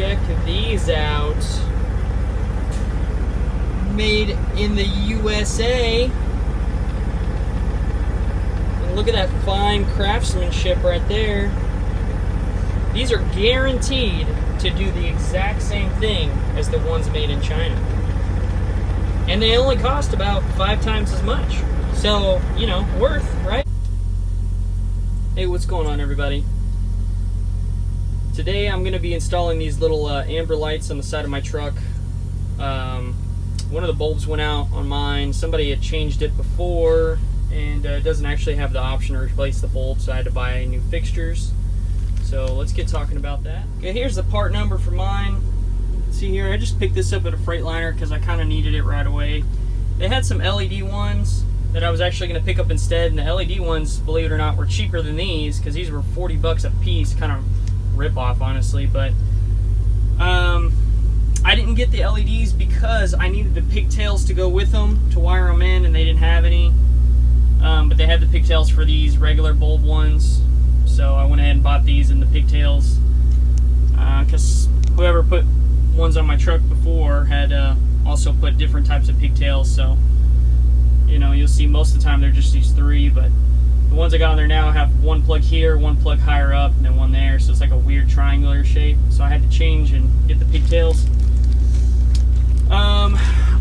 check these out. Made in the USA. And look at that fine craftsmanship right there. These are guaranteed to do the exact same thing as the ones made in China. And they only cost about 5 times as much. So, you know, worth, right? Hey, what's going on, everybody? Today I'm going to be installing these little amber lights on the side of my truck. One of the bulbs went out on mine. Somebody had changed it before, and it doesn't actually have the option to replace the bulb, so I had to buy new fixtures. So let's get talking about that. Okay, here's the part number for mine. See here, I just picked this up at a Freightliner because I kind of needed it right away. They had some LED ones that I was actually going to pick up instead, and the LED ones, believe it or not, were cheaper than these because these were 40 bucks a piece. Kind of rip off, honestly, but I didn't get the LEDs because I needed the pigtails to go with them to wire them in, and they didn't have any. But they had the pigtails for these regular bulb ones, so I went ahead and bought these and the pigtails because whoever put ones on my truck before had also put different types of pigtails. So, you know, you'll see most of the time they're just these 3, but the ones I got on there now have one plug here, one plug higher up, and then one there, so it's like a weird triangular shape. So I had to change and get the pigtails.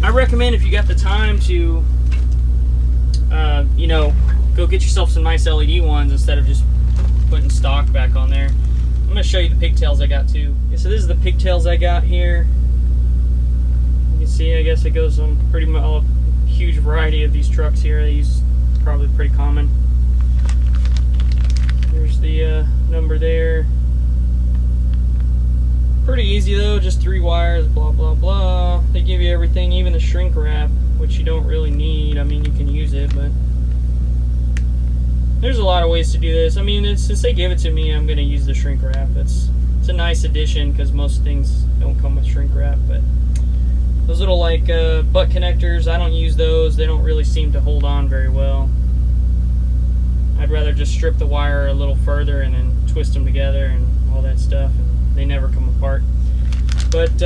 I recommend, if you got the time, to you know, go get yourself some nice LED ones instead of just putting stock back on there. I'm going to show you the pigtails I got too. Okay, so this is the pigtails I got here. You can see, I guess it goes on pretty much a huge variety of these trucks here. These are probably pretty common. There's the number there. Pretty easy though, just 3 wires, blah blah blah. They give you everything, even the shrink wrap, which you don't really need. I mean, you can use it, but there's a lot of ways to do this. I mean, since they gave it to me, I'm gonna use the shrink wrap. It's a nice addition because most things don't come with shrink wrap. But those little like butt connectors, I don't use those. They don't really seem to hold on very well. I'd rather just strip the wire a little further and then twist them together and all that stuff, and they never come apart. But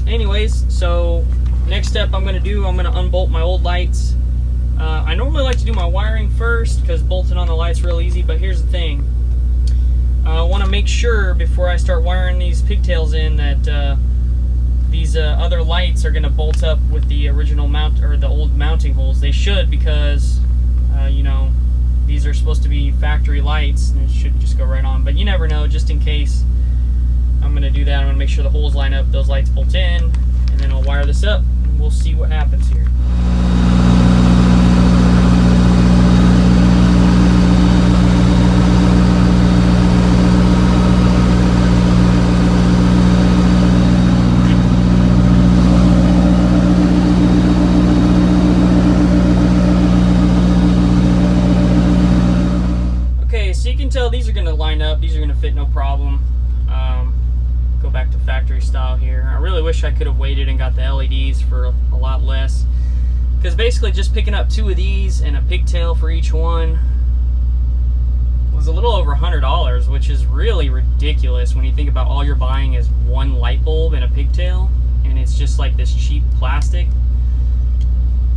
anyways, so next step I'm going to unbolt my old lights. I normally like to do my wiring first because bolting on the light's real easy, but here's the thing. I want to make sure before I start wiring these pigtails in that these other lights are going to bolt up with the original mount, or the old mounting holes. They should, because you know, these are supposed to be factory lights and it should just go right on, but you never know. Just in case, I'm going to do that. I'm going to make sure the holes line up, those lights bolt in, and then I'll wire this up and we'll see what happens here. These are going to line up. These are going to fit no problem. Go back to factory style here. I really wish I could have waited and got the LEDs for a lot less, because basically just picking up 2 of these and a pigtail for each one was a little over $100, which is really ridiculous when you think about all you're buying is one light bulb and a pigtail, and it's just like this cheap plastic.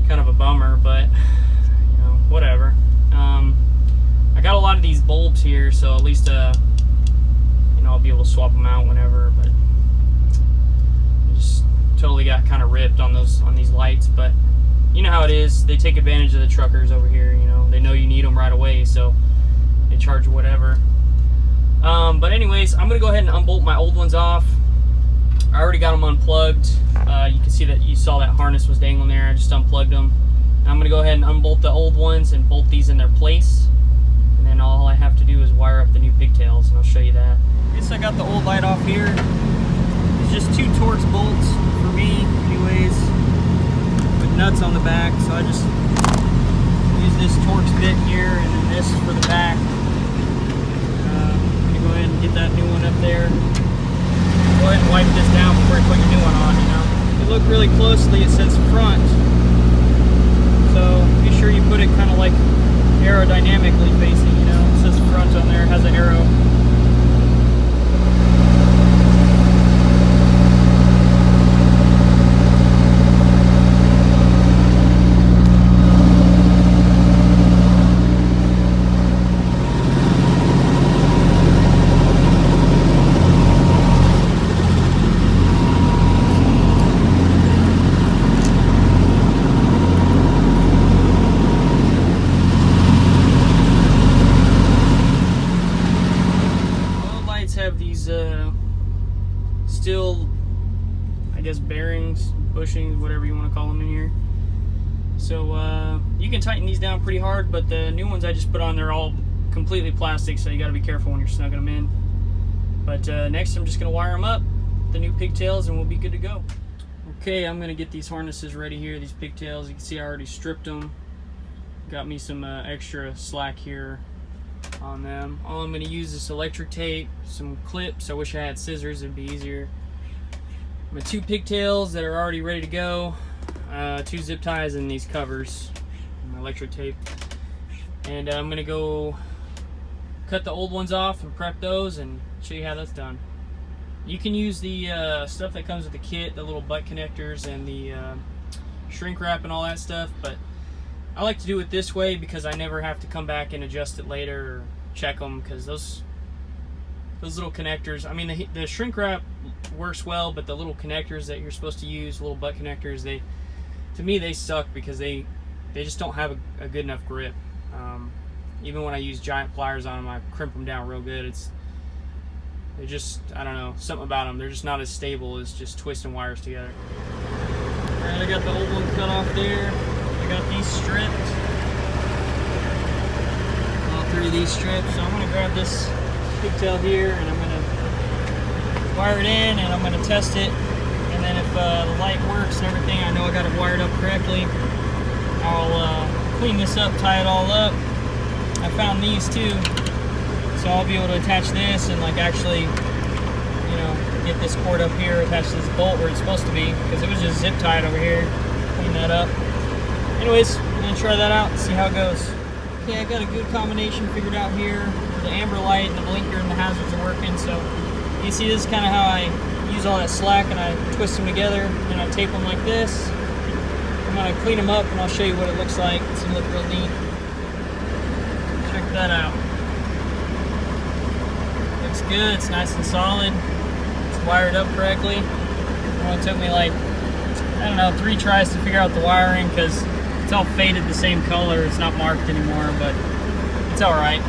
Kind of a bummer, but you know, whatever. I got a lot of these bulbs here, so at least you know, I'll be able to swap them out whenever. But I just totally got kind of ripped on these lights. But you know how it is. They take advantage of the truckers over here. You know, they know you need them right away, so they charge whatever. But anyways, I'm gonna go ahead and unbolt my old ones off. I already got them unplugged. You can see that you saw that harness was dangling there. I just unplugged them. Now I'm gonna go ahead and unbolt the old ones and bolt these in their place. And then all I have to do is wire up the new pigtails, and I'll show you that. I guess I got the old light off here. It's just 2 Torx bolts for me, anyways, with nuts on the back. So I just use this Torx bit here, and then this for the back. I'm gonna go ahead and get that new one up there. Go ahead and wipe this down before you put your new one on. You know, if you look really closely, it says front. So be sure you put it kind of like aerodynamically facing, you know. It says front on there, it has an arrow. lights have these steel, I guess, bearings, bushings, whatever you want to call them in here. So you can tighten these down pretty hard, but the new ones I just put on, they're all completely plastic, so you got to be careful when you're snugging them in. But next I'm just going to wire them up, the new pigtails, and we'll be good to go. Okay, I'm going to get these harnesses ready here, these pigtails. You can see I already stripped them. Got me some extra slack here on them. All I'm going to use is electric tape, some clips. I wish I had scissors, it'd be easier. My 2 pigtails that are already ready to go, 2 zip ties, and these covers, my electric tape. And I'm going to go cut the old ones off and prep those and show you how that's done. You can use the stuff that comes with the kit, the little butt connectors and the shrink wrap and all that stuff, but I like to do it this way because I never have to come back and adjust it later or check them, because those little connectors, I mean the shrink wrap works well, but the little connectors that you're supposed to use, little butt connectors, to me they suck because they just don't have a good enough grip. Even when I use giant pliers on them, I crimp them down real good. They're just, I don't know, something about them. They're just not as stable as just twisting wires together. Alright, I got the old one cut off there. I got these stripped. All 3 of these stripped. So I'm going to grab this pigtail here and I'm going to wire it in and I'm going to test it. And then if the light works and everything, I know I got it wired up correctly. I'll clean this up, tie it all up. I found these too, so I'll be able to attach this and like actually, you know, get this cord up here attached to this bolt where it's supposed to be, because it was just zip tied over here. Clean that up. Anyways, I'm gonna try that out and see how it goes. Okay, I got a good combination figured out here. The amber light and the blinker and the hazards are working. So you see, this is kind of how I use all that slack, and I twist them together and I tape them like this. I'm gonna clean them up and I'll show you what it looks like. It's gonna look real neat. Check that out. Looks good. It's nice and solid. It's wired up correctly. It only took me like, I don't know, 3 tries to figure out the wiring because it's all faded the same color. It's not marked anymore, but it's all right.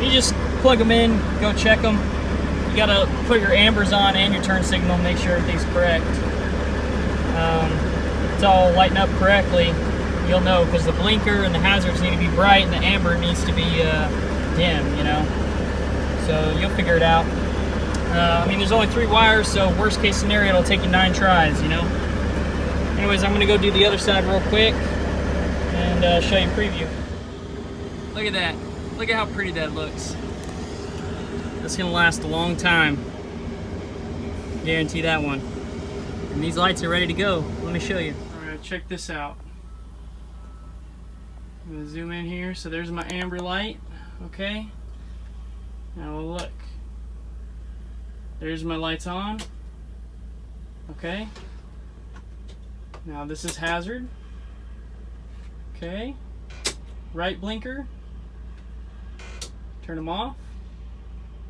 You just plug them in, go check them. You gotta put your ambers on and your turn signal, make sure everything's correct. If it's all lighting up correctly, you'll know, because the blinker and the hazards need to be bright and the amber needs to be dim, you know. So you'll figure it out. I mean, there's only 3 wires, so worst case scenario, it'll take you 9 tries, you know. Anyways, I'm gonna go do the other side real quick and show you a preview. Look at that. Look at how pretty that looks. That's gonna last a long time. Guarantee that one. And these lights are ready to go. Let me show you. All right, check this out. I'm gonna zoom in here. So there's my amber light. Okay. Now look. There's my lights on. Okay. Now this is hazard. Okay. Right blinker. Turn them off.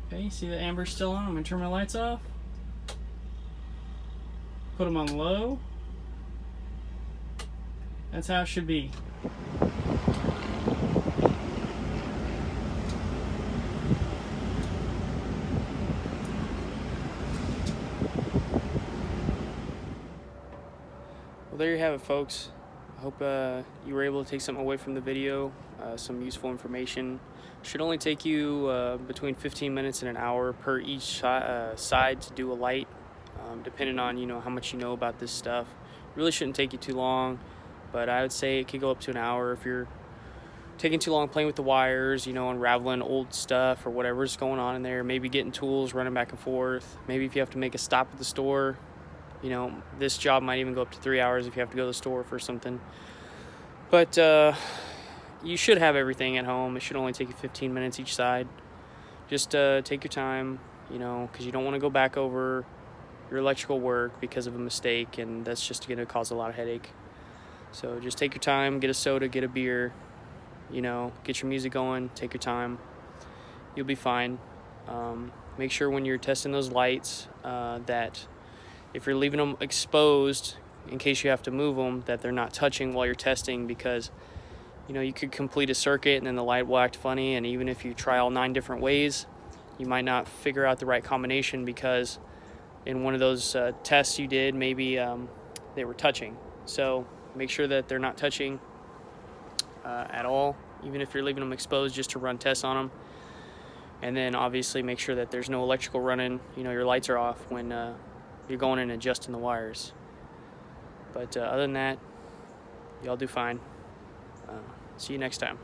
Okay, see the amber's still on. I'm gonna turn my lights off. Put them on low. That's how it should be. Well, there you have it, folks. I hope you were able to take something away from the video, some useful information. Should only take you between 15 minutes and an hour per each side to do a light, depending on, you know, how much you know about this stuff. Really shouldn't take you too long, but I would say it could go up to an hour if you're taking too long playing with the wires, you know, unraveling old stuff or whatever's going on in there, maybe getting tools, running back and forth. Maybe if you have to make a stop at the store, you know, this job might even go up to 3 hours if you have to go to the store for something. But you should have everything at home. It should only take you 15 minutes each side. Just take your time, you know, because you don't want to go back over your electrical work because of a mistake, and that's just going to cause a lot of headache. So just take your time, get a soda, get a beer, you know, get your music going, take your time. You'll be fine. Make sure when you're testing those lights that if you're leaving them exposed in case you have to move them, that they're not touching while you're testing, because you know, you could complete a circuit and then the light will act funny, and even if you try all 9 different ways, you might not figure out the right combination because in one of those tests you did, maybe they were touching. So make sure that they're not touching at all, even if you're leaving them exposed, just to run tests on them. And then obviously make sure that there's no electrical running, your lights are off when you're going in and adjusting the wires. But other than that, y'all do fine. See you next time.